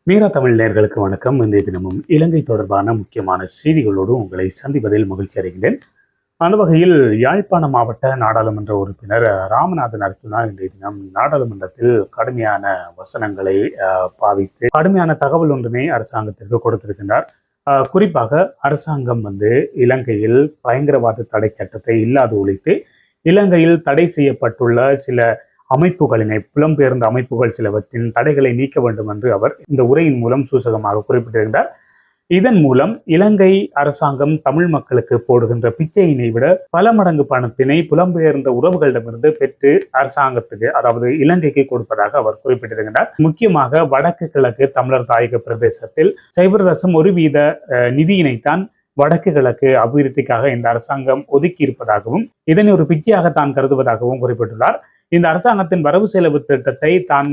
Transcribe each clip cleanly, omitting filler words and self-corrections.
மீரா தமிழ் நேயர்களுக்கு வணக்கம். இன்றைய தினமும் இலங்கை தொடர்பான முக்கியமான செய்திகளோடு உங்களை சந்திப்பதில் மகிழ்ச்சி அடைகின்றேன். அந்த வகையில் யாழ்ப்பாண மாவட்ட நாடாளுமன்ற உறுப்பினர் ராமநாதன் அர்ச்சுனா இன்றைய தினம் நாடாளுமன்றத்தில் கடுமையான வசனங்களை பாவித்து கடுமையான தகவல் ஒன்றினை அரசாங்கத்திற்கு கொடுத்திருக்கின்றார். குறிப்பாக அரசாங்கம் இலங்கையில் பயங்கரவாத தடை சட்டத்தை இல்லாது ஒழித்து இலங்கையில் தடை செய்யப்பட்டுள்ள சில அமைப்புகளினை புலம்பெயர்ந்த அமைப்புகள் சிலவற்றின் தடைகளை நீக்க வேண்டும் என்று அவர் இந்த உரையின் மூலம் சூசகமாக குறிப்பிட்டிருந்தார். இதன் மூலம் இலங்கை அரசாங்கம் தமிழ் மக்களுக்கு போடுகின்ற பிச்சையினை விட பல மடங்கு பணத்தினை புலம்பெயர்ந்த உறவுகளிடமிருந்து பெற்று அரசாங்கத்துக்கு, அதாவது இலங்கைக்கு கொடுப்பதாக அவர் குறிப்பிட்டிருக்கிறார். முக்கியமாக வடக்கு கிழக்கு தமிழர் தாயக பிரதேசத்தில் 0.1% நிதியினைத்தான் வடக்கு கிழக்கு அபிவிருத்திக்காக இந்த அரசாங்கம் ஒதுக்கி இருப்பதாகவும் இதனை ஒரு பிச்சையாக தான் கருதுவதாகவும் குறிப்பிட்டுள்ளார். இந்த அரசாங்கத்தின் வரவு செலவு திட்டத்தை தான்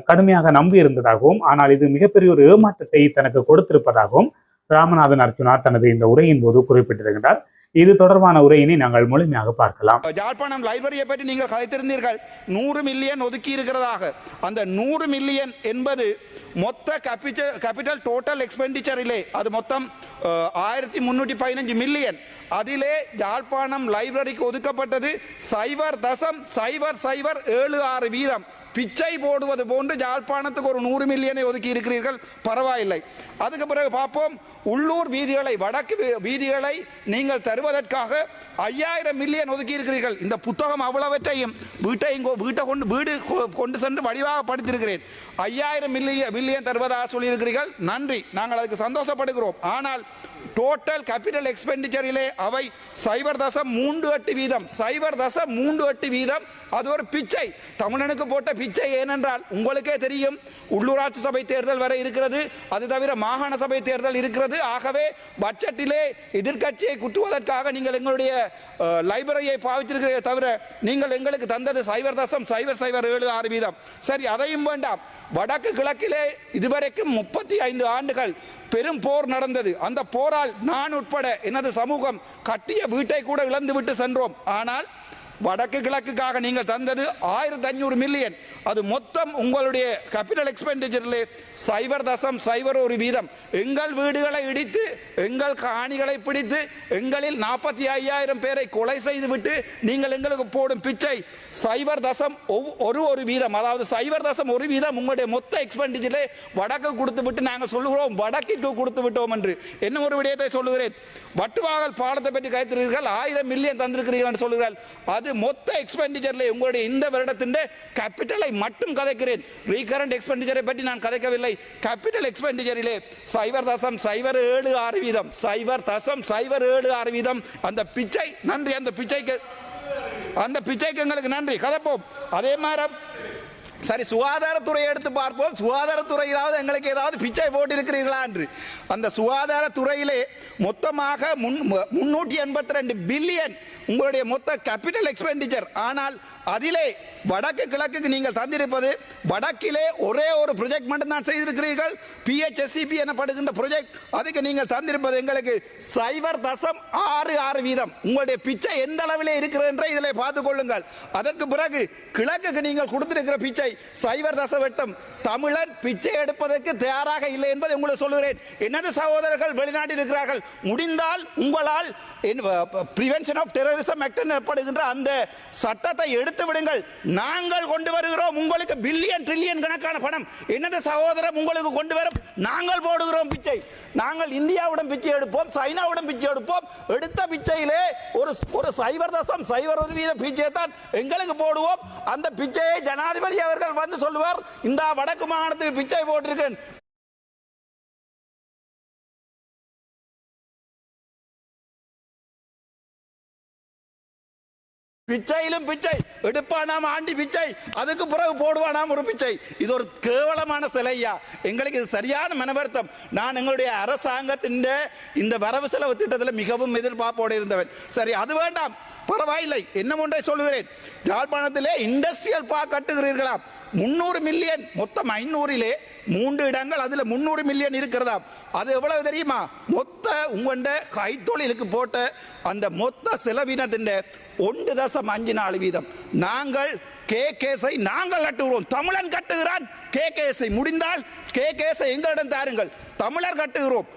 கடுமையாக நம்பி இருந்ததாகவும், ஆனால் இது மிகப்பெரிய ஒரு ஏமாற்றத்தை தனக்கு கொடுத்திருப்பதாகவும் ராமநாதன் அர்ச்சுனா தனது இந்த உரையின் போது குறிப்பிட்டிருக்கிறார். இது தொடர்பான உரையினை நாங்கள் முழுமையாக பார்க்கலாம். யாழ்ப்பாணம் லைப்ரரியை பற்றி நீங்கள் கதைத்திருந்தீர்கள். 100 மில்லியன் ஒதுக்கி இருக்கிறதாக. அந்த 100 மில்லியன் என்பது மொத்த கேபிட்டல் டோட்டல் எக்ஸ்பெண்டிச்சரிலே அது மொத்தம் 1315 மில்லியன். அதிலே யாழ்ப்பாணம் லைப்ரரிக்கு ஒதுக்கப்பட்டது 0.00076%. பிச்சை போடுவது போன்று யாழ்ப்பாணத்துக்கு ஒரு 100 மில்லியனை ஒதுக்கி இருக்கிறீர்கள், பரவாயில்லை. அதுக்கு பிறகு பார்ப்போம். உள்ளூர் வீதிகளை, வடக்கு வீதிகளை நீங்கள் தருவதற்காக 5000 மில்லியன் ஒதுக்கி இருக்கிறீர்கள். இந்த புத்தகம் அவ்வளவற்றையும் வீடு கொண்டு சென்று வடிவாக படித்திருக்கிறேன். 5000 மில்லியன் தருவதாக சொல்லியிருக்கிறீர்கள். நன்றி, நாங்கள் அதுக்கு சந்தோஷப்படுகிறோம். ஆனால் டோட்டல் கேபிட்டல் எக்ஸ்பெண்டிச்சரிலே அவை 0.38%. 0.38% அது ஒரு பிச்சை, தமிழனுக்கு போட்ட பிச்சை. ஏனென்றால் உங்களுக்கே தெரியும், உள்ளூராட்சி சபை தேர்தல் வரை இருக்கிறது, அது தவிர மாகாண சபை தேர்தல் இருக்கிறது. ஆகவே பட்ஜெட்டிலே எதிர்கட்சியை குத்துவதற்காக நீங்கள் எங்களுடைய லைப்ரரியை பாவிச்சிருக்கிறீர்கள். தவிர நீங்கள் எங்களுக்கு தந்தது 0.007%. சரி, அதையும் வேண்டாம். வடக்கு கிழக்கிலே இதுவரைக்கும் 35 ஆண்டுகள் பெரும் போர் நடந்தது. அந்த போரால் நான் உட்பட எனது சமூகம் கட்டிய வீட்டை கூட இழந்துவிட்டு சென்றோம். ஆனால் வடக்கு கிழக்குக்காக நீங்கள் தந்தது 1500 மில்லியன். அது மொத்தம் உங்களுடைய கேபிட்டல் எக்ஸ்பெண்டிச்சரிலே 0.01%. எங்கள் வீடுகளை இடித்து, எங்கள் காணிகளை பிடித்து, எங்களில் 45,000 பேரை கொலை செய்துவிட்டு நீங்கள் எங்களுக்கு போடும் பிச்சை 0.1%. அதாவது 0.1% உங்களுடைய மொத்த எக்ஸ்பெண்டிச்சரிலே வடக்கு கொடுத்து விட்டு நாங்கள் சொல்லுகிறோம் வடக்கிற்கு கொடுத்து விட்டோம் என்று. என்ன ஒரு விடயத்தை சொல்லுகிறேன். வட்டுவாகல் பாலத்தை பற்றி கைத்திருக்கிறீர்கள், 1000 மில்லியன் தந்திருக்கிறீர்கள் என்று சொல்லுகிறார்கள். அது மொத்த எக்ஸ்பெண்டிச்சரிலே உங்களுடைய இந்த வருடத்தின் கேபிட்டலை மட்டும் கதைக்கிறேன். ரீகரண்ட் எக்ஸ்பெண்டிச்சரை பற்றி நான் கதைக்கவில்லை. கேபிட்டல் எக்ஸ்பெண்டிச்சரிலே 0.076%. 0.076%. அந்த பிச்சை, நன்றி. அந்த பிச்சைக்கு எங்களுக்கு நன்றி. கதைப்போம். அதே மாதிரி சரி, சுகாதாரத்துறையை எடுத்து பார்ப்போம். சுகாதாரத்துறையிலாவது எங்களுக்கு ஏதாவது பிச்சை போட்டு இருக்கிறீர்களா என்று. அந்த சுகாதாரத்துறையிலே மொத்தமாக 382 பில்லியன் உங்களுடைய மொத்த கேபிட்டல் எக்ஸ்பெண்டிச்சர். ஆனால் அதிலே வடக்கு கிழக்குக்கு நீங்கள் தந்திருப்பது, வடக்கிலே ஒரே ஒரு ப்ரொஜெக்ட் மட்டும் தான் செய்திருக்கிறீர்கள், PHSCP எனப்படுகின்ற ப்ரொஜெக்ட். அதுக்கு நீங்கள் தந்திருப்பது எங்களுக்கு 0.66%. உங்களுடைய பிச்சை எந்த அளவிலே இருக்கிறது என்ற இதில் பார்த்துக் கொள்ளுங்கள். அதற்கு பிறகு கிழக்குக்கு நீங்கள் கொடுத்திருக்கிற பிச்சை 0.8%. தமிழன் பிச்சை எடுப்பதற்கு தயாராக இல்லை என்பதை உங்களுக்கு சொல்லுகிறேன். எனது சகோதரர்கள் வெளிநாட்டில் இருக்கிறார்கள். முடிந்தால் உங்களால் பிரிவென்ஷன் ஆஃப் டெரரிசம் ஆக்ட் எனப்படுகின்ற அந்த சட்டத்தை எடுத்து விடுங்கள். நாங்கள் கொண்டு வருகிறோம் உங்களுக்கு பில்லியன் ட்ரில்லியன் கணக்கான பணம். எனது சகோதரர் உங்களுக்கு கொண்டு வரும், நாங்கள் போடுகிறோம் பிச்சை. நாங்கள் இந்தியாவுடன் பிச்சை எடுப்போம், சைனாவுடன் பிச்சை எடுப்போம். எடுத்த பிச்சையிலே ஒரு 0.01% பிச்சை தான் எங்களுக்கு போடுவோம். அந்த பிச்சையை ஜனாதிபதி அவர்கள் வந்து சொல்லுவார், இந்த வடக்கு மாகாணத்துக்கு பிச்சை போட்டிருக்கேன். பிச்சையிலும் பிச்சை எடுப்பானாம், ஆண்டி பிச்சை. அதுக்கு பிறகு போடுவானாம் ஒரு பிச்சை. இது ஒரு கேவலமான சிலையா. எங்களுக்கு இது சரியான மனவருத்தம். நான் எங்களுடைய அரசாங்கத்தின் இந்த வரவு செலவு திட்டத்தில் மிகவும் எதிர்பார்ப்போடு இருந்தவன். சரி, அது வேண்டாம், பரவாயில்லை. என்ன ஒன்றை சொல்லுகிறேன். யாழ்ப்பாணத்திலே இண்டஸ்ட்ரியல் பார்க் கட்டுகிறீர்களாம். 300 மில்லியன். மொத்தம் 500லே 3 இடங்கள், அதில் 300 மில்லியன் இருக்கிறதா. அது எவ்வளவு தெரியுமா? மொத்த உங்கண்ட கைத்தொழிலுக்கு போட்ட அந்த மொத்த செலவினத்தின் 1.54%. நாங்கள் கேஸை நாங்கள் கட்டுகிறோம். தமிழன் கட்டுகிறான் கேஸை. முடிந்தால் கேஸை எங்களிடம் தாருங்கள். தமிழர் கட்டுகிறோம்.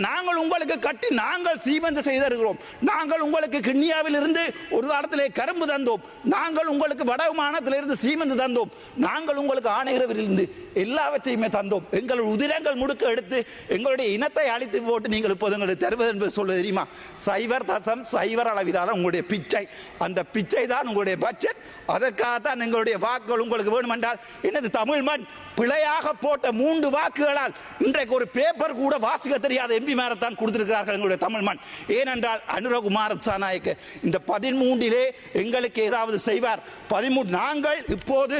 நாங்கள் உங்களுக்கு கட்டி நாங்கள் சீமந்து செய்திருக்கிறோம். நாங்கள் உங்களுக்கு கிண்ணியாவில் இருந்து ஒரு காலத்திலே கரும்பு தந்தோம். நாங்கள் உங்களுக்கு வடமானத்திலிருந்து சீமந்து தந்தோம். நாங்கள் உங்களுக்கு ஆணையரவிலிருந்து எல்லாவற்றையுமே தந்தோம். எங்கள் உதிரங்கள் முடுக்க எடுத்து எங்களுடைய இனத்தை அழித்து போட்டு நீங்கள் இப்போது எங்களுக்கு தருவது என்பது சொல்ல தெரியுமா? 0.0 அளவிலான உங்களுடைய பிச்சை. அந்த பிச்சை தான் உங்களுடைய பட்ஜெட். அதற்காகத்தான் எங்களுடைய வாக்குகள் உங்களுக்கு வேணுமென்றால் எனது தமிழ் மண் பிழையாக போட்ட 3 வாக்குகளால் இன்றைக்கு ஒரு பேப்பர் கூட வாசிக்க தெரியாத எம்பி மேரத்தான் கொடுத்திருக்கிறார்கள் எங்களுடைய தமிழ் மண். ஏனென்றால் அனுரகுமார திசாநாயக்க இந்த 13 எங்களுக்கு ஏதாவது செய்வார். 13 நாங்கள் இப்போது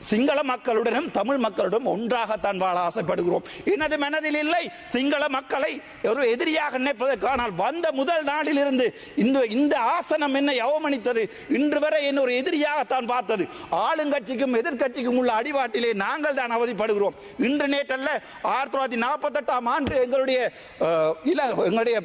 சிங்கள மக்களுடனும் தமிழ் மக்களுடன் ஒன்றாகத்தான் வாழ ஆசைப்படுகிறோம். எனது மனதில் இல்லை சிங்கள மக்களை ஒரு எதிரியாக நினைப்பதற்கானால் வந்த முதல் நாளில் இருந்து இந்த ஆசனம் என்னை அவமனித்தது. இன்று வரை என்ன ஒரு எதிரியாகத்தான் பார்த்தது. ஆளுங்கட்சிக்கும் எதிர்கட்சிக்கும் உள்ள அடிவாட்டிலே நாங்கள் தான் அவதிப்படுகிறோம். இன்று நேற்றல்ல 1948ஆம் ஆண்டு எங்களுடைய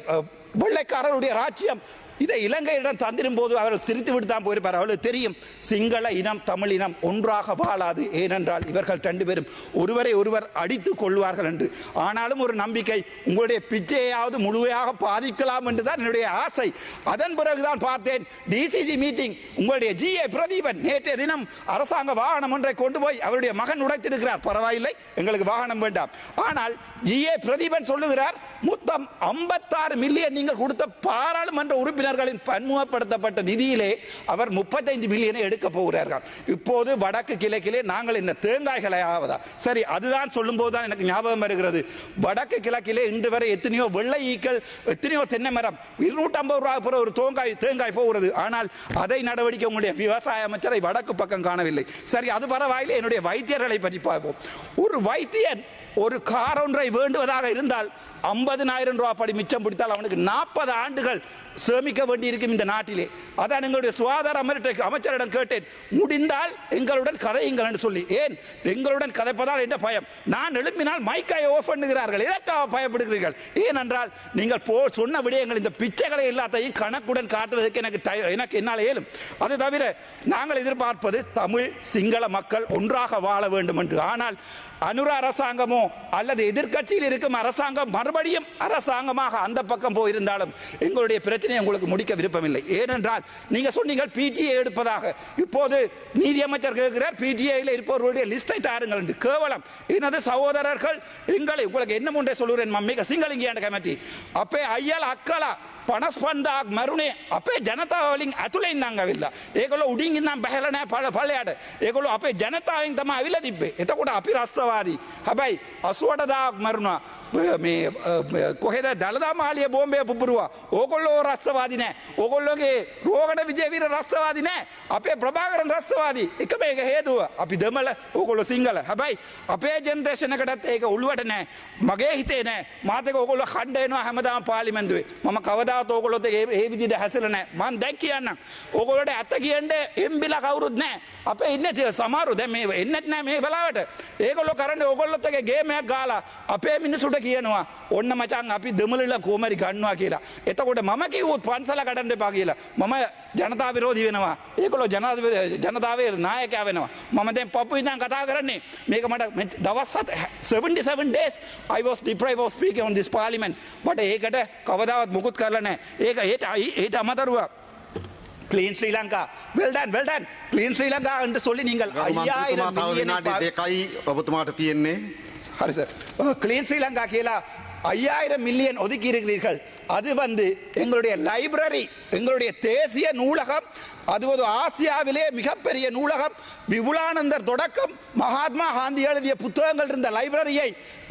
வெள்ளைக்காரருடைய ராஜ்யம் இதை இலங்கையிடம் தந்திரும் போது அவர்கள் சிரித்து விட்டு தான் போயிருப்பார். அவர்களுக்கு தெரியும் சிங்கள இனம் தமிழ் இனம் ஒன்றாக வாழாது. ஏனென்றால் இவர்கள் 2 பேரும் ஒருவரை ஒருவர் அடித்துக் கொள்வார்கள் என்று. ஆனாலும் ஒரு நம்பிக்கை உங்களுடைய பிச்சையாவது முழுமையாக பாதிக்கலாம் என்றுதான் என்னுடைய ஆசை. அதன் பிறகுதான் பார்த்தேன் டிசிசி மீட்டிங். உங்களுடைய GA பிரதீபன் நேற்றைய தினம் அரசாங்க வாகனம் ஒன்றை கொண்டு போய் அவருடைய மகன் உடைத்திருக்கிறார். பரவாயில்லை, எங்களுக்கு வாகனம் வேண்டாம். ஆனால் GA பிரதீபன் சொல்லுகிறார் மொத்தம் 56 மில்லியன் நீங்கள் கொடுத்த பாராளுமன்ற உறுப்பினர்களின் பன்முகப்படுத்தப்பட்ட நிதியிலே அவர் 35 மில்லியனை எடுக்க போகிறார்கள். இப்போது வடக்கு கிழக்கிலே நாங்கள் என்ன தேங்காய்களை ஆவதா? சரி, அதுதான் சொல்லும் போதுதான் எனக்கு ஞாபகம் வருகிறது. வடக்கு கிழக்கிலே இன்று வரை எத்தனையோ வெள்ளை ஈக்கள், எத்தனையோ தென்னை மரம் 250 ரூபாய் ஒரு தேங்காய் போகிறது. ஆனால் அதை நடவடிக்கை உங்களுடைய விவசாய அமைச்சரை வடக்கு பக்கம் காணவில்லை. சரி, அது பரவாயில்லை. என்னுடைய வைத்தியர்களை பற்றி பார்ப்போம். ஒரு வைத்தியன் ஒரு கார் ஒன்றை வேண்டுவதாக இருந்தால் 50,000 ரூபாய் படி மிச்சம் பிடித்தால் அவனுக்கு 40 ஆண்டுகள் சேமிக்க வேண்டி இருக்கும் இந்த நாட்டிலே. அதான் எங்களுடைய சுகாதார அமைச்சரிடம் கேட்டேன், முடிந்தால் எங்களுடன் கதையுங்கள் என்று சொல்லி. ஏன் எங்களுடன் கதைப்பதால் என்ன பயம்? நான் எழுப்பினால் மைக்கை ஆஃப் பண்ணுகிறார்கள். எதற்காக பயப்படுகிறீர்கள்? ஏனென்றால் நீங்கள் சொன்ன விடயங்கள் இந்த பிச்சைகளை எல்லாத்தையும் கணக்குடன் காட்டுவதற்கு எனக்கு என்னால் இயலும். அது தவிர நாங்கள் எதிர்பார்ப்பது தமிழ் சிங்கள மக்கள் ஒன்றாக வாழ வேண்டும் என்று. ஆனால் அனுர அரசாங்கமோ அல்லது எதிர்கட்சியில் இருக்கும் அரசாங்கம் மறுபடியும் அரசாங்கமாக அந்த பக்கம் போயிருந்தாலும் எங்களுடைய பிரச்சனையை உங்களுக்கு முடிக்க விருப்பமில்லை. ஏனென்றால் நீங்க சொன்னீங்க PTA எடுப்பதாக. இப்போது நீதியமைச்சர் கேட்கிறார் PTA இருப்பவர்களுடைய லிஸ்டை தாருங்கள் என்று. கேவலம். எனது சகோதரர்கள் எங்களை உங்களுக்கு என்ன ஒன்றை சொல்லுகிறேன் மம்மிக சிங்களிங்கியான கமத்தி அப்பே ஐயால் அக்கலா පනස්පන්දාක් මරුණේ අපේ ජනතාවලින් ඇතුළෙන් දංගවිල්ලා. ඒගොල්ලෝ උඩින් ඉඳන් බහැලා නැහැ පළයට. ඒගොල්ලෝ අපේ ජනතාවෙන් තමයි අවිලා තිබ්බේ. එතකොට අපි රස්තවාදී. හැබැයි 88,000ක් මරුණා. මේ කොහෙද දළදා මාලිය බෝම්බය පුපුරුවා. ඕගොල්ලෝ රස්තවාදී නැහැ. ඕගොල්ලෝගේ රෝගණ විජේවීර රස්තවාදී නැහැ. අපේ ප්‍රභාකරන් රස්තවාදී. එක මේක හේතුව අපි දෙමළ ඕගොල්ලෝ සිංහල. හැබැයි අපේ ජෙනරේෂන් එකටත් ඒක උළුවට නැහැ. මගේ හිතේ නැහැ. මාත් එක ඕගොල්ලෝ කණ්ඩ එනවා හැමදාම පාර්ලිමේන්තුවේ. මම කවදාවත් ඕගොල්ලොත් ඒ විදිහට හැසිරෙලා නැහැ. මම දැන් කියන්නම්. ඕගොල්ලෝට ඇත්ත කියන්නේ එම්බිලා කවුරුත් නැහැ. අපේ ඉන්නේ සමහරු දැන් මේ එන්නෙත් නැහැ මේ වෙලාවට. ඒගොල්ලෝ කරන්නේ ඕගොල්ලොත් එක ගේම් එකක් ගාලා අපේ මිනිසුන්ට කියනවා ඔන්න මචං අපි දෙමළලා කොමරි ගන්නවා කියලා. එතකොට මම කිව්වොත් පන්සල කඩන්න එපා කියලා. මම ජනතා විරෝධී වෙනවා. ඒගොල්ලෝ ජනතාවේ නායකයා වෙනවා. මම දැන් පපු ඉඳන් කතා කරන්නේ මේක මට දවස් 77 days I was deprived of speaking on this parliament. but ඒකට කවදාවත් මුකුත් කරලා නැහැ. ඒක ඒට අමතරව Clean Sri Lanka. Well done. Clean Sri Lanka என்று சொல்லி நீங்கள் 5000 மில்லியன் දෙකයි ඔබතුමාට තියෙන්නේ. ஹரி சார், கிளீன் ஸ்ரீலங்கா கீழே 5000 மில்லியன் ஒதுக்கி இருக்கிறீர்கள். அது எங்களுடைய லைப்ரரி, எங்களுடைய தேசிய நூலகம், அது ஒரு ஆசியாவிலே மிகப்பெரிய நூலகம். விபுலானந்தர் தொடக்கம் மகாத்மா காந்தி எழுதிய புத்தகங்கள் இருந்த லைப்ரரியை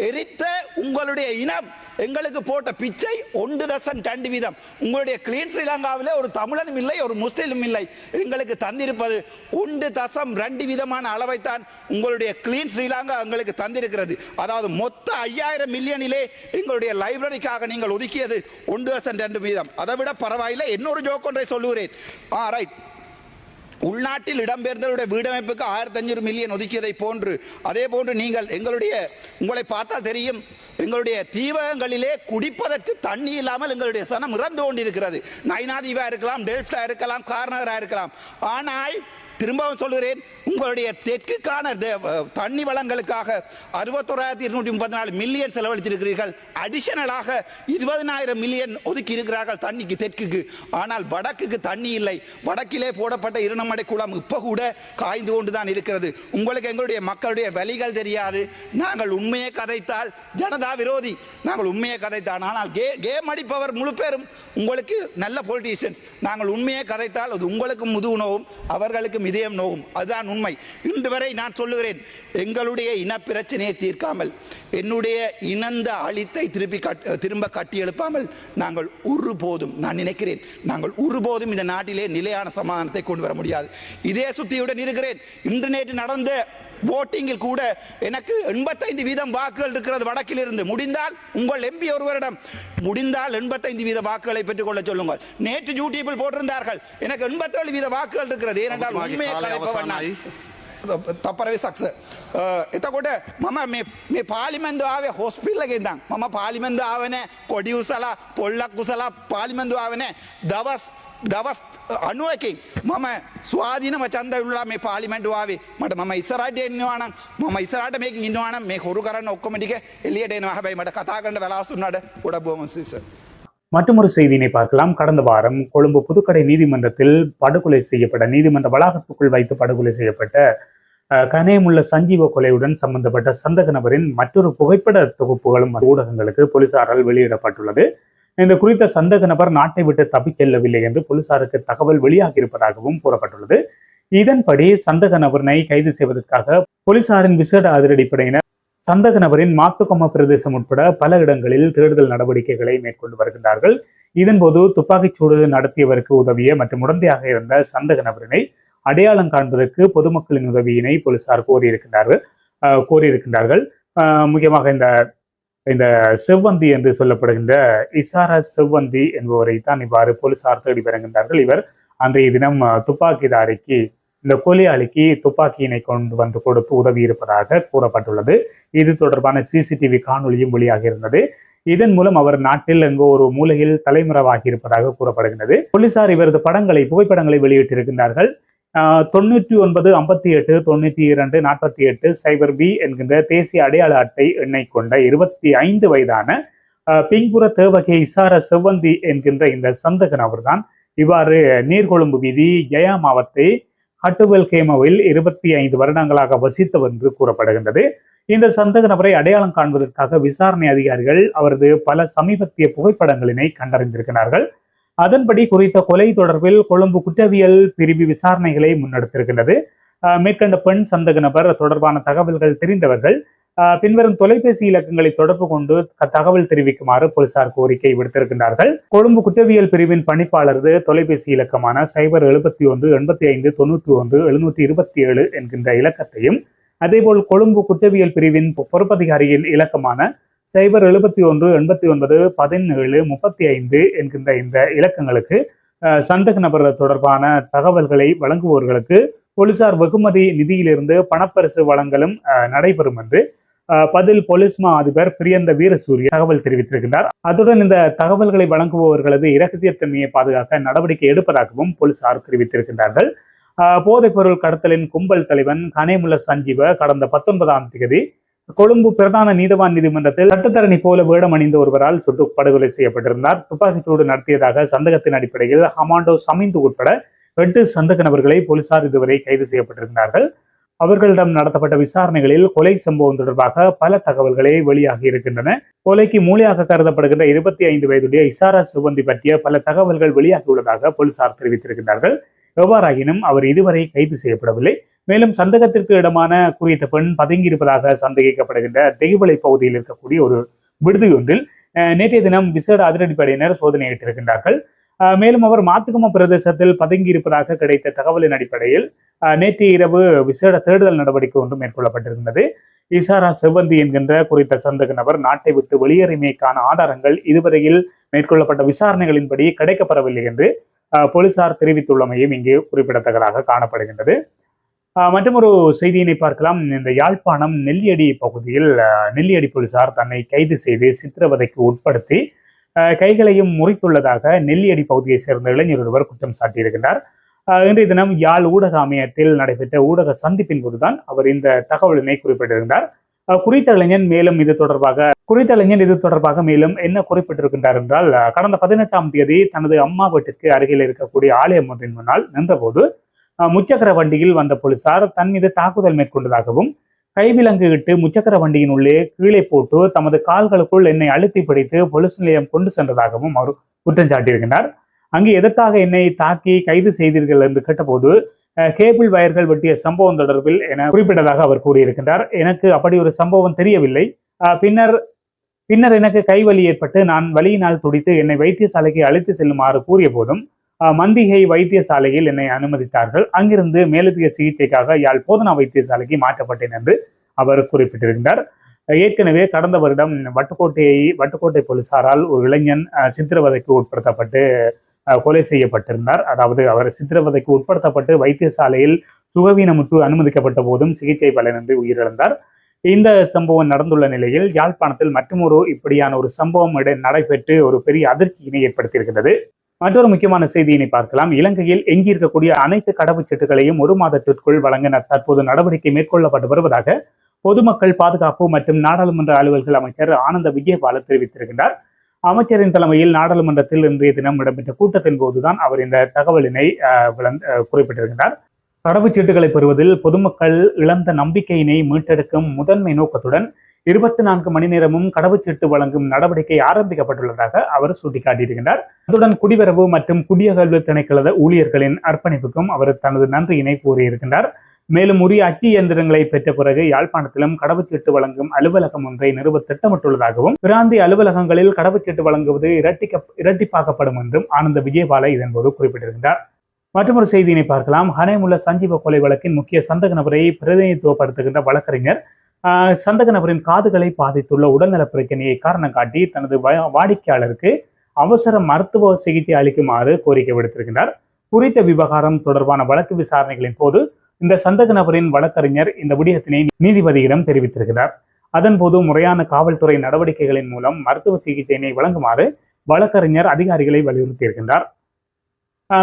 எரித்த உங்களுடைய இனம் எங்களுக்கு போட்ட பிச்சை 1.2 உங்களுடைய கிளீன் ஸ்ரீலங்காவிலே ஒரு தமிழனும் இல்லை, ஒரு முஸ்லிமும் இல்லை. எங்களுக்கு தந்திருப்பது 1.2 அளவைத்தான் உங்களுடைய கிளீன் ஸ்ரீலங்கா எங்களுக்கு தந்திருக்கிறது. அதாவது மொத்த 5000 மில்லியனிலே எங்களுடைய லைப்ரரிக்காக நீங்கள் ஒதுக்கியது 1.2. அதை விட பரவாயில்லை. இன்னொரு ஜோக் ஒன்றை சொல்லுகிறேன். ரைட், உள்நாட்டில் இடம்பெயர்ந்தவருடைய வீடமைப்புக்கு 1500 மில்லியன் ஒதுக்கியதை போன்று அதே போன்று நீங்கள் உங்களை பார்த்தால் தெரியும், எங்களுடைய தீவகங்களிலே குடிப்பதற்கு தண்ணி இல்லாமல் எங்களுடைய சனம் இறந்து கொண்டிருக்கிறது. நைனாதீவா இருக்கலாம், டெல்ஃப்டா இருக்கலாம், கார்னகரா இருக்கலாம். ஆனால் திரும்பவும் சொல்கிறேன், உங்களுடைய தெற்குக்கான தண்ணி வளங்களுக்காக 61,234 மில்லியன் செலவழித்திருக்கிறீர்கள். அடிஷனலாக 20,000 மில்லியன் ஒதுக்கி இருக்கிறார்கள் தண்ணிக்கு தெற்குக்கு. ஆனால் வடக்குக்கு தண்ணி இல்லை. வடக்கிலே போடப்பட்ட இரணமடை குளம் இப்ப கூட காய்ந்து கொண்டுதான் இருக்கிறது. உங்களுக்கு எங்களுடைய மக்களுடைய வலிகள் தெரியாது. நாங்கள் உண்மையை கதைத்தால் ஜனதா விரோதி, நாங்கள் உண்மையை கதைத்தான். ஆனால் கேம் அடிப்பவர் முழு பேரும் உங்களுக்கு நல்ல பொலிட்டீஷியன்ஸ். நாங்கள் உண்மையை கதைத்தால் அது உங்களுக்கு முதுகு நோவும், அவர்களுக்கும் இதயம் நோவும். அதுதான் உண்மை. இன்று வரை நான் சொல்லுகிறேன், எங்களுடைய இன பிரச்சனையை தீர்க்காமல், என்னுடைய இனந்த அழித்தை திரும்ப கட்டி எழுப்பாமல் நாங்கள் ஒருபோதும், நான் நினைக்கிறேன், நாங்கள் ஒருபோதும் இந்த நாட்டிலே நிலையான சமாதானத்தை கொண்டு வர முடியாது. இதே சுத்தியுடன் இருக்கிறேன். இன்று நேற்று நடந்த votingil கூட எனக்கு 85% வாக்குகள் இருக்கிறது வடக்கில் இருந்து. முடிந்தால் உங்கள் எம்பி ஒருவரிடம் முடிந்தால் 85% வாக்குகளை பெற்றுக்கொள்ள சொல்லுங்கள். நேற்று யூடியூபில் போட்டிருந்தார்கள் எனக்கு 87% வாக்குகள் இருக்கிறது. ஏனென்றால் உண்மையை கலைப்பவன் තපරවේ සක්ස එතකොට මම මේ පාලිමෙන්දුව ආවේ හොස්පිටල් එකේ ඉඳන් මම පාලිමෙන්දුව ආවේ නැහැ කොඩි උසලා පොල්ලක් උසලා පාලිමෙන්දුව ආවේ නැහැ දවස් 91කින් මම ස්වාධීනව ඡන්ද විරුලා මේ පාර්ලිමේන්තුව ආවේ මට මම ඉස්සරහට එන්නවා නම් මම ඉස්සරහට මේකෙන් ඉන්නවා නම් මේ හොරු කරන්න ඔක්කොම ටික එළියට එනවා. හැබැයි මට කතා කරන්න වෙලාවක් දුන්නාට ගොඩක් බොහොම සිසර්. மற்றொரு செய்தியினை பார்க்கலாம். கடந்த வாரம் கொழும்பு புதுக்கடை நீதிமன்றத்தில் படுகொலை செய்யப்பட்ட, நீதிமன்ற வளாகத்துக்குள் வைத்து படுகொலை செய்யப்பட்ட கனேமுள்ள சஞ்சீவ கொலையுடன் சம்பந்தப்பட்ட சந்தக நபரின் மற்றொரு புகைப்பட தொகுப்புகளும் ஊடகங்களுக்கு போலீசாரால் வெளியிடப்பட்டுள்ளது. இந்த குறித்த சந்தக நபர் நாட்டை விட்டு தப்பிச் செல்லவில்லை என்று போலீசாருக்கு தகவல் வெளியாகி இருப்பதாகவும் கூறப்பட்டுள்ளது. இதன்படி சந்தக நபரினை கைது செய்வதற்காக போலீசாரின் விசேட அதிரடிப்படையினர் சந்தக நபரின் மாத்துக்கொம்ம பிரதேசம் உட்பட பல இடங்களில் தேடுதல் நடவடிக்கைகளை மேற்கொண்டு வருகின்றார்கள். இதன்போது துப்பாக்கிச்சூடு நடத்தியவருக்கு உதவிய மற்றும் உடந்தையாக இருந்த சந்தக நபரினை அடையாளம் காண்பதற்கு பொதுமக்களின் உதவியினை போலீசார் கோரியிருக்கின்றார்கள். முக்கியமாக இந்த செவ்வந்தி என்று சொல்லப்படுகின்ற இசாரா செவ்வந்தி என்பவரை தான் இவ்வாறு போலீசார் தேடி வருகின்றார்கள். இவர் அன்றைய தினம் துப்பாக்கிதாரிக்கு, இந்த கொலையாளிக்கு துப்பாக்கியினை கொண்டு வந்து கொடுத்து உதவி இருப்பதாக கூறப்பட்டுள்ளது. இது தொடர்பான சிசிடிவி காணொலியும் வெளியாக இருந்தது. இதன் மூலம் அவர் நாட்டில் எங்கோ ஒரு மூலையில் தலைமறைவாகி இருப்பதாக கூறப்படுகிறது. போலீசார் இவரது புகைப்படங்களை வெளியிட்டிருக்கின்றார்கள். 99 58 92 48 0B என்கின்ற தேசிய அடையாள அட்டை எண்ணை கொண்ட 25 வயதான பின்புற தேவகை இசார செவ்வந்தி என்கின்ற இந்த சந்தக நபர் தான் இவ்வாறு நீர்கொழும்பு வீதி ஜயா மாவத்தை ஹட்டுவெல் கேமவில் 25 வருடங்களாக வசித்தவர் என்று கூறப்படுகின்றது. இந்த சந்தக நபரை அடையாளம் காண்பதற்காக விசாரணை அதிகாரிகள் அவரது பல சமீபத்திய புகைப்படங்களினை கண்டறிந்திருக்கிறார்கள். அதன்படி குறித்த கொலை தொடர்பில் கொழும்பு குற்றவியல் பிரிவு விசாரணைகளை முன்னெடுத்திருக்கின்றது. மேற்கண்ட பெண் சந்தக நபர் தொடர்பான தகவல்கள் தெரிந்தவர்கள் பின்வரும் தொலைபேசி இலக்கங்களை தொடர்பு கொண்டு தகவல் தெரிவிக்குமாறு போலீசார் கோரிக்கை விடுத்திருக்கின்றார்கள். கொழும்பு குற்றவியல் பிரிவின் பணிப்பாளரது தொலைபேசி இலக்கமான 071 85 91 727 என்கின்ற இலக்கத்தையும், அதேபோல் கொழும்பு குற்றவியல் பிரிவின் பொறுப்பதிகாரியின் இலக்கமான 071 89 17 35 என்கின்ற இந்த இலக்கங்களுக்கு சந்தக நபர் தொடர்பான தகவல்களை வழங்குபவர்களுக்கு போலீசார் வெகுமதி நிதியிலிருந்து பணப்பரிசு வழங்கலும் நடைபெறும் என்று பதில் போலீஸ் மா அதிபர் பிரியந்த வீரசூரிய தகவல் தெரிவித்திருக்கிறார். அதுடன் இந்த தகவல்களை வழங்குபவர்களது இரகசியத்தன்மையை பாதுகாக்க நடவடிக்கை எடுப்பதாகவும் போலீசார் தெரிவித்திருக்கின்றார்கள். போதைப் பொருள் கடத்தலின் கும்பல் தலைவன் கனேமுள்ள சஞ்சீவ கடந்த 19ஆம் தேதி கொழும்பு பிரதான நீதவான் நீதிமன்றத்தில் சட்டத்தரணி போல வேடம் அணிந்த ஒருவரால் சுட்டு படுகொலை செய்யப்பட்டிருந்தார். துப்பாக்கிச்சூடு நடத்தியதாக சந்தேகத்தின் அடிப்படையில் ஹமாண்டோ சமிந்து உட்பட 8 சந்தேக நபர்களை போலீசார் இதுவரை கைது செய்யப்பட்டிருக்கிறார்கள். அவர்களிடம் நடத்தப்பட்ட விசாரணைகளில் கொலை சம்பவம் தொடர்பாக பல தகவல்களை வெளியாகி இருக்கின்றன. கொலைக்கு மூளையாக கருதப்படுகின்ற 25 வயதுடைய இசாரா சிவந்தி பற்றிய பல தகவல்கள் வெளியாகியுள்ளதாக போலீசார் தெரிவித்திருக்கிறார்கள். எவ்வாறாயினும் அவர் இதுவரை கைது செய்யப்படவில்லை. மேலும் சந்தேகத்திற்கு இடமான குறித்த பெண் பதுங்கியிருப்பதாக சந்தேகிக்கப்படுகின்ற தெய்வலை பகுதியில் இருக்கக்கூடிய ஒரு விடுதி ஒன்றில் நேற்றைய தினம் விசேட அதிரடிப்படையினர் சோதனையிட்டிருக்கின்றார்கள். மேலும் அவர் மாத்துக்கம பிரதேசத்தில் பதுங்கியிருப்பதாக கிடைத்த தகவலின் அடிப்படையில் நேற்றைய இரவு விசேட தேடுதல் நடவடிக்கை ஒன்று மேற்கொள்ளப்பட்டிருந்தது. இசாரா செவ்வந்தி என்கின்ற குறித்த சந்தேக நபர் நாட்டை விட்டு வெளியேறிமைக்கான ஆதாரங்கள் இதுவரையில் மேற்கொள்ளப்பட்ட விசாரணைகளின்படி கிடைக்கப்பெறவில்லை என்று போலீசார் தெரிவித்துள்ளமையும் இங்கே குறிப்பிடத்தக்கதாக காணப்படுகின்றது. மற்றொரு செய்தியினை பார்க்கலாம். இந்த யாழ்ப்பாணம் நெல்லியடி பகுதியில் நெல்லியடி போலீசார் தன்னை கைது செய்து சித்திரவதைக்கு உட்படுத்தி கைகளையும் முறித்துள்ளதாக நெல்லியடி பகுதியை சேர்ந்த இளைஞர் ஒருவர் குற்றம் சாட்டியிருக்கிறார். இன்றைய தினம் யாழ் ஊடக அமையத்தில் நடைபெற்ற ஊடக சந்திப்பின் போதுதான் அவர் இந்த தகவலினை குறிப்பிட்டிருந்தார். குறித்த இளைஞன் இது தொடர்பாக மேலும் என்ன குறிப்பிட்டிருக்கின்றார் என்றால், கடந்த 18ஆம் தேதி தனது அம்மா வீட்டிற்கு அருகில் இருக்கக்கூடிய ஆலயம் ஒன்றின் முன்னால் நின்றபோது முச்சக்கர வண்டியில் வந்த போலீசார் தன் மீது தாக்குதல் மேற்கொண்டதாகவும், கைவிலங்கு இட்டு முச்சக்கர வண்டியின் உள்ளே கீழே போட்டு தமது கால்களுக்குள் என்னை அழுத்தி பிடித்து போலீஸ் நிலையம் கொண்டு சென்றதாகவும் அவர் குற்றம் சாட்டியிருக்கிறார். அங்கு எதற்காக என்னை தாக்கி கைது செய்தீர்கள் என்று கேட்டபோது கேபிள் வயர்கள் வெட்டிய சம்பவம் தொடர்பில் என குறிப்பிட்டதாக அவர் கூறியிருக்கின்றார். எனக்கு அப்படி ஒரு சம்பவம் தெரியவில்லை. பின்னர் எனக்கு கைவலி ஏற்பட்டு நான் வலியினால் துடித்து என்னை வைத்தியசாலைக்கு அழைத்து செல்லுமாறு கூறிய போதும் மந்திகை வைத்தியசாலையில் என்னை அனுமதித்தார்கள். அங்கிருந்து மேலதிக சிகிச்சைக்காக யாழ் போதனா வைத்தியசாலைக்கு மாற்றப்பட்டேன் என்று அவர் குறிப்பிட்டிருந்தார். ஏற்கனவே கடந்த வருடம் வட்டுக்கோட்டை போலீசாரால் ஒரு இளைஞன் சித்திரவதைக்கு உட்படுத்தப்பட்டு கொலை செய்யப்பட்டிருந்தார். அதாவது அவர் சித்திரவதைக்கு உட்படுத்தப்பட்டு வைத்தியசாலையில் சுகவீனமுற்று அனுமதிக்கப்பட்ட போதும் சிகிச்சை பலனின்றி உயிரிழந்தார். இந்த சம்பவம் நடந்துள்ள நிலையில் யாழ்ப்பாணத்தில் மற்றொரு இப்படியான ஒரு சம்பவம் நடைபெற்று ஒரு பெரிய அதிர்ச்சியினை ஏற்படுத்தியிருக்கிறது. மற்றொரு முக்கியமான செய்தியினை பார்க்கலாம். இலங்கையில் எஞ்சியிருக்கக்கூடிய அனைத்து கடவுச்சீட்டுகளையும் 1 மாதத்திற்குள் வழங்க தற்போது நடவடிக்கை மேற்கொள்ளப்பட்டு வருவதாக பொதுமக்கள் பாதுகாப்பு மற்றும் நாடாளுமன்ற அலுவல்கள் அமைச்சர் ஆனந்த விஜயபால தெரிவித்திருக்கிறார். அமைச்சரின் தலைமையில் நாடாளுமன்றத்தில் இன்றைய தினம் இடம்பெற்ற கூட்டத்தின் போதுதான் அவர் இந்த தகவலினை குறிப்பிட்டிருக்கிறார். கடவுச்சீட்டுகளை பெறுவதில் பொதுமக்கள் இழந்த நம்பிக்கையினை மீட்டெடுக்கும் முதன்மை நோக்கத்துடன் 24 மணி நேரமும் கடவுச்சீட்டு வழங்கும் நடவடிக்கை ஆரம்பிக்கப்பட்டுள்ளதாக அவர் சுட்டிக்காட்டியிருக்கிறார். அத்துடன் குடிவரவு மற்றும் குடியகல்வு திணைக்கள ஊழியர்களின் அர்ப்பணிப்புக்கும் அவர் தனது நன்றியினை கூறியிருக்கிறார். மேலும் உரிய அச்சு இயந்திரங்களை பெற்ற பிறகு யாழ்ப்பாணத்திலும் கடவுச்சீட்டு வழங்கும் அலுவலகம் ஒன்றை நிறுவ திட்டமிட்டுள்ளதாகவும், பிராந்திய அலுவலகங்களில் கடவுச்சீட்டு வழங்குவது இரட்டிப்பாக்கப்படும் என்றும் ஆனந்த விஜயபால இதன்போது குறிப்பிட்டிருக்கிறார். மற்றொரு செய்தியினை பார்க்கலாம். ஹனேமுல்ல சஞ்சீவ கொலை வழக்கின் முக்கிய சந்தக நபரை பிரதிநிதித்துவப்படுத்துகின்ற வழக்கறிஞர் சந்தக நபரின் காதுகளை பாதித்துள்ள உடல்நல பிரச்சனையை காரணம் காட்டி தனது வாடிக்கையாளருக்கு அவசர மருத்துவ சிகிச்சை அளிக்குமாறு கோரிக்கை விடுத்திருக்கிறார். குறித்த விவகாரம் தொடர்பான வழக்கு விசாரணைகளின் போது இந்த சந்தக நபரின் வழக்கறிஞர் இந்த விடயத்தினை நீதிபதியிடம் தெரிவித்திருக்கிறார். அதன்போது முறையான காவல்துறை நடவடிக்கைகளின் மூலம் மருத்துவ சிகிச்சையினை வழங்குமாறு வழக்கறிஞர் அதிகாரிகளை வலியுறுத்தியிருக்கின்றார்.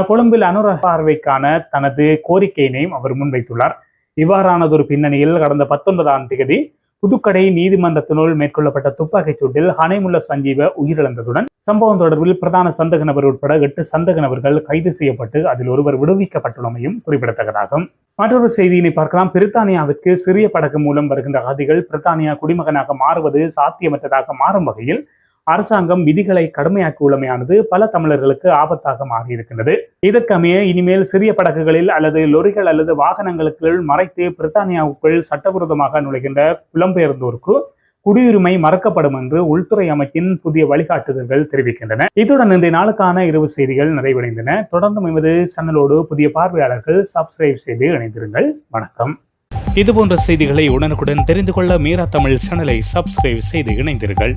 கொழும்பில் அனுராக பார்வைக்கான தனது கோரிக்கையினையும் அவர் முன்வைத்துள்ளார். இவ்வாறானதொரு பின்னணியில் கடந்த 19ஆம் தேதி புதுக்கடை நீதிமன்றத்தினுள் மேற்கொள்ளப்பட்ட துப்பாக்கிச் சூட்டில் ஹனேமுல்ல சஞ்சீவ உயிரிழந்ததுடன் சம்பவம் தொடர்பில் பிரதான சந்தக நபர் உட்பட 8 சந்தக நபர்கள் கைது செய்யப்பட்டு அதில் ஒருவர் விடுவிக்கப்பட்டுள்ளமையும் குறிப்பிடத்தக்கதாகும். மற்றொரு செய்தியினை பார்க்கலாம். பிரித்தானியாவுக்கு சிறிய படகு மூலம் வருகின்ற அகதிகள் பிரித்தானியா குடிமகனாக மாறுவது சாத்தியமற்றதாக மாறும் வகையில் அரசாங்கம் விதிகளை கடுமையாக்கியுள்ளமையானது பல தமிழர்களுக்கு ஆபத்தாக மாறியிருக்கின்றது. இதற்கமைய இனிமேல் சிறிய படகுகளில் அல்லது லொரிகள் அல்லது வாகனங்களுக்குள் மறைத்து பிரித்தானியாவுக்குள் சட்டவிரோதமாக நுழைகின்ற புலம்பெயர்ந்தோருக்கு குடியுரிமை மறக்கப்படும் என்று உள்துறை அமைச்சின் புதிய வழிகாட்டுதல்கள் தெரிவிக்கின்றன. இத்துடன் இன்றைய நாளுக்கான இரவு செய்திகள் நிறைவடைந்தன. தொடர்ந்து எமது சேனலோடு புதிய பார்வையாளர்கள் சப்ஸ்கிரைப் செய்து இணைந்திருங்கள். வணக்கம். இதுபோன்ற செய்திகளை உடனுக்குடன் தெரிந்து கொள்ள மீரா தமிழ் சேனலை சப்ஸ்கிரைப் செய்து இணைந்தீர்கள்.